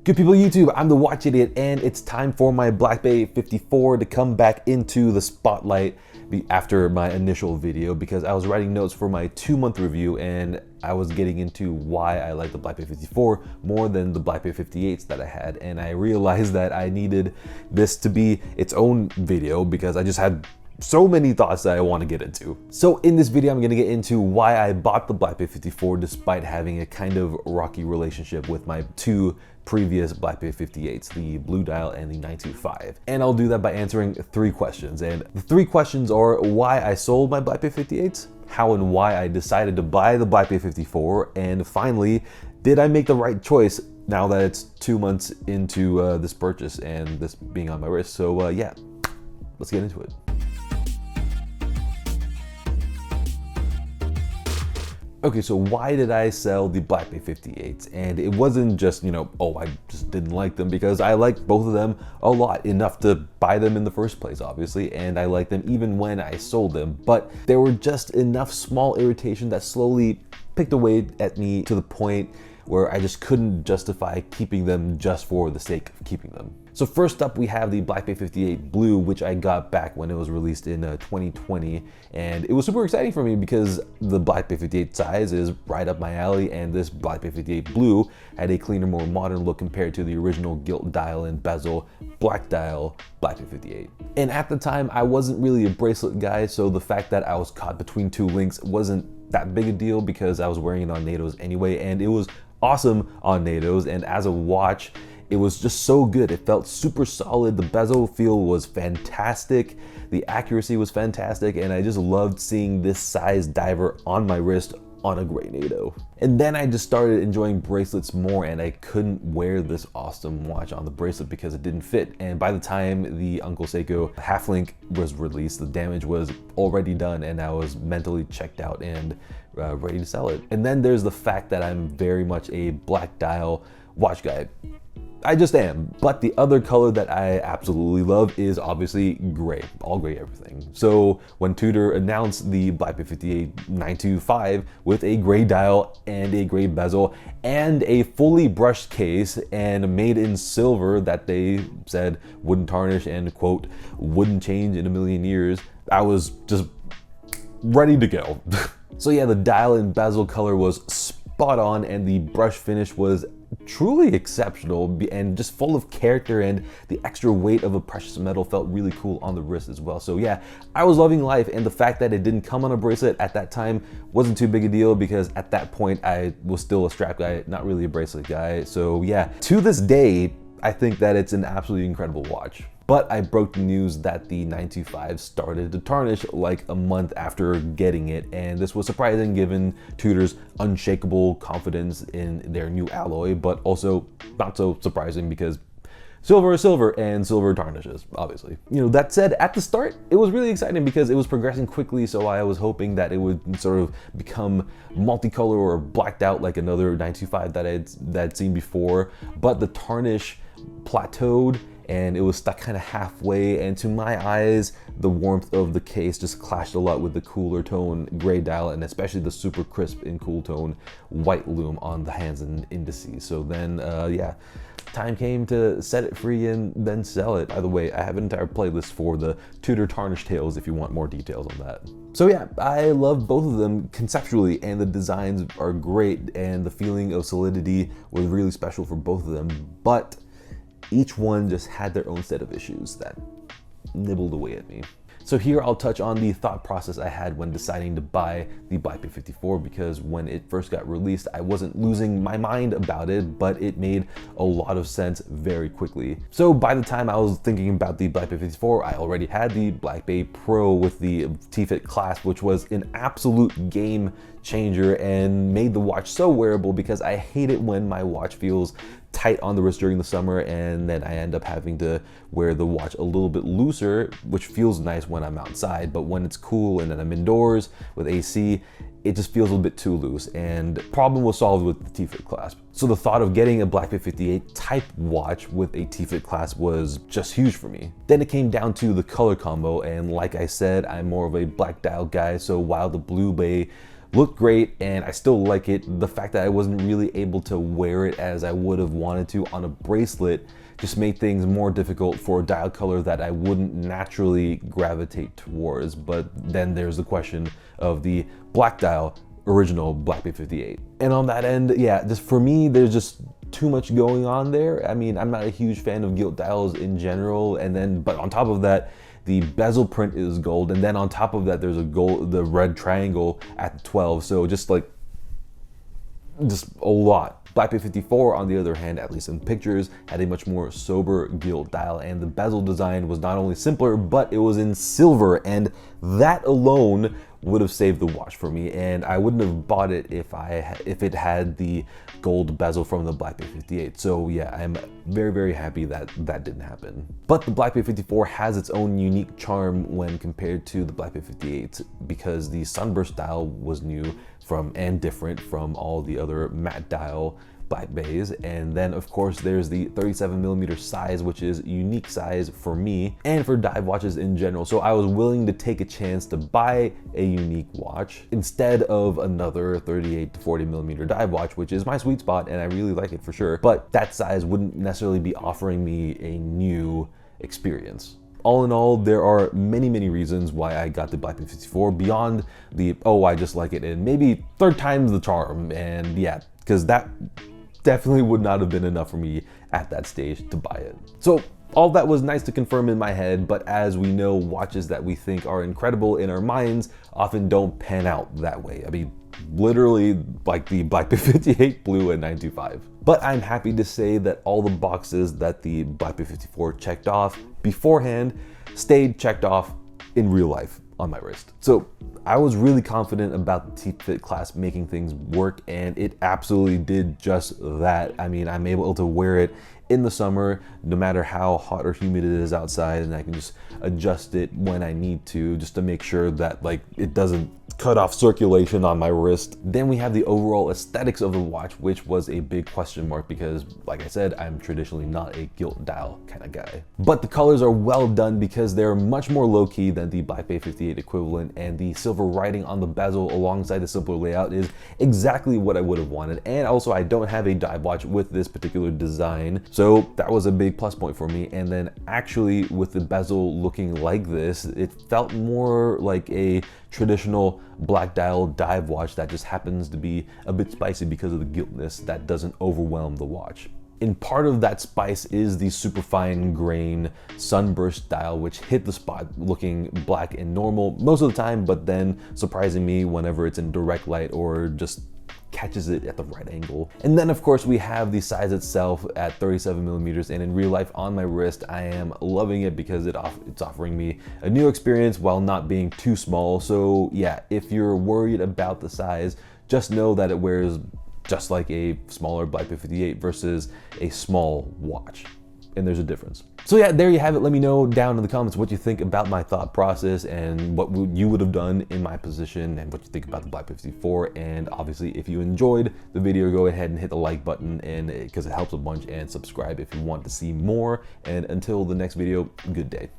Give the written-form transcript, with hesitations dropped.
Good people of YouTube, I'm the Watch Idiot, and it's time for my Black Bay 54 to come back into the spotlight after my initial video, because I was writing notes for my 2-month review and I was getting into why I like the Black Bay 54 more than the Black Bay 58s that I had, and I realized that I needed this to be its own video because I just had so many thoughts that I want to get into. So in this video, I'm going to get into why I bought the Black Bay 54 despite having a kind of rocky relationship with my two previous Black Bay 58s, the Blue Dial and the 925. And I'll do that by answering 3 questions. And the 3 questions are why I sold my Black Bay 58s, how and why I decided to buy the Black Bay 54, and finally, did I make the right choice now that it's 2 months into this purchase and this being on my wrist. So yeah, let's get into it. Okay, so why did I sell the Black Bay 58s? And it wasn't just, oh, I just didn't like them, because I liked both of them a lot, enough to buy them in the first place, obviously, and I liked them even when I sold them. But there were just enough small irritation that slowly picked away at me to the point where I just couldn't justify keeping them just for the sake of keeping them. So first up, we have the Black Bay 58 Blue, which I got back when it was released in 2020. And it was super exciting for me because the Black Bay 58 size is right up my alley, and this Black Bay 58 Blue had a cleaner, more modern look compared to the original gilt dial and bezel black dial Black Bay 58. And at the time, I wasn't really a bracelet guy, so the fact that I was caught between 2 links wasn't that big a deal because I was wearing it on NATOs anyway, and it was awesome on NATOs, and as a watch, it was just so good. It felt super solid. The bezel feel was fantastic. The accuracy was fantastic, and I just loved seeing this size diver on my wrist on a gray NATO. And then I just started enjoying bracelets more, and I couldn't wear this awesome watch on the bracelet because it didn't fit. And by the time the Uncle Seiko half link was released, the damage was already done, and I was mentally checked out and ready to sell it. And then there's the fact that I'm very much a black dial watch guy. I just am. But the other color that I absolutely love is obviously gray, all gray everything. So when Tudor announced the Black Bay 58 925 with a gray dial and a gray bezel and a fully brushed case and made in silver that they said wouldn't tarnish and quote, wouldn't change in a million years, I was just ready to go. So yeah, the dial and bezel color was spot on, and the brush finish was truly exceptional and just full of character, and the extra weight of a precious metal felt really cool on the wrist as well. So yeah, I was loving life, and the fact that it didn't come on a bracelet at that time wasn't too big a deal because at that point I was still a strap guy, not really a bracelet guy. So yeah, to this day, I think that it's an absolutely incredible watch. But I broke the news that the 925 started to tarnish like a month after getting it, and this was surprising given Tudor's unshakable confidence in their new alloy, but also not so surprising because silver is silver and silver tarnishes, obviously. That said, at the start, it was really exciting because it was progressing quickly, so I was hoping that it would sort of become multicolor or blacked out like another 925 that I'd seen before, but the tarnish plateaued and it was stuck kind of halfway, and to my eyes, the warmth of the case just clashed a lot with the cooler tone gray dial, and especially the super crisp and cool tone white lume on the hands and indices. So then, yeah, time came to set it free and then sell it. By the way, I have an entire playlist for the Tudor Tarnish Tales if you want more details on that. So yeah, I love both of them conceptually, and the designs are great, and the feeling of solidity was really special for both of them, but each one just had their own set of issues that nibbled away at me. So here I'll touch on the thought process I had when deciding to buy the Black Bay 54, because when it first got released, I wasn't losing my mind about it, but it made a lot of sense very quickly. So by the time I was thinking about the Black Bay 54, I already had the Black Bay Pro with the T-Fit clasp, which was an absolute game changer and made the watch so wearable, because I hate it when my watch feels tight on the wrist during the summer and then I end up having to wear the watch a little bit looser, which feels nice when I'm outside, but when it's cool and then I'm indoors with AC, it just feels a bit too loose, and problem was solved with the T-Fit clasp. So the thought of getting a Black Bay 58 type watch with a T-Fit clasp was just huge for me. Then it came down to the color combo, and like I said, I'm more of a black dial guy, so while the Blue Bay looked great and I still like it. The fact that I wasn't really able to wear it as I would have wanted to on a bracelet just made things more difficult for a dial color that I wouldn't naturally gravitate towards. But then there's the question of the black dial original Black Bay 58. And on that end, yeah, just for me, there's just too much going on there. I mean, I'm not a huge fan of gilt dials in general, and then, but on top of that, the bezel print is gold, and then on top of that, there's the red triangle at the 12, so just a lot. Black Bay 54, on the other hand, at least in pictures, had a much more sober gilt dial, and the bezel design was not only simpler, but it was in silver, and that alone would have saved the watch for me, and I wouldn't have bought it if it had the gold bezel from the Black Bay 58. So yeah, I'm very, very happy that that didn't happen. But the Black Bay 54 has its own unique charm when compared to the Black Bay 58 because the sunburst dial was new and different from all the other matte dial Black Bays. And then of course there's the 37mm size, which is unique size for me and for dive watches in general. So I was willing to take a chance to buy a unique watch instead of another 38 to 40mm dive watch, which is my sweet spot and I really like it for sure. But that size wouldn't necessarily be offering me a new experience. All in all, there are many, many reasons why I got the Black Bay 54 beyond the, oh, I just like it, and maybe third time's the charm. And yeah, because that definitely would not have been enough for me at that stage to buy it. So all that was nice to confirm in my head, but as we know, watches that we think are incredible in our minds often don't pan out that way. I mean, literally like the Black Bay 58 Blue at 925. But I'm happy to say that all the boxes that the Black Bay 54 checked off beforehand stayed checked off in real life on my wrist. So I was really confident about the T-Fit class making things work, and it absolutely did just that. I mean, I'm able to wear it in the summer, no matter how hot or humid it is outside, and I can just adjust it when I need to, just to make sure that like it doesn't cut off circulation on my wrist. Then we have the overall aesthetics of the watch, which was a big question mark because, like I said, I'm traditionally not a gilt dial kind of guy. But the colors are well done because they're much more low-key than the Black Bay 58 equivalent, and the silver writing on the bezel alongside the simpler layout is exactly what I would have wanted. And also, I don't have a dive watch with this particular design, so that was a big plus point for me. And then actually with the bezel looking like this, it felt more like a traditional black dial dive watch that just happens to be a bit spicy because of the giltness that doesn't overwhelm the watch. And part of that spice is the superfine grain sunburst dial, which hit the spot looking black and normal most of the time, but then surprising me whenever it's in direct light or just catches it at the right angle. And then of course we have the size itself at 37mm, and in real life on my wrist I am loving it because it's offering me a new experience while not being too small. So yeah, if you're worried about the size, just know that it wears just like a smaller Black Bay 58 versus a small watch, and there's a difference. So yeah, there you have it. Let me know down in the comments what you think about my thought process and what you would have done in my position and what you think about the Black Bay 54. And obviously, if you enjoyed the video, go ahead and hit the like button, and because it helps a bunch, and subscribe if you want to see more. And until the next video, good day.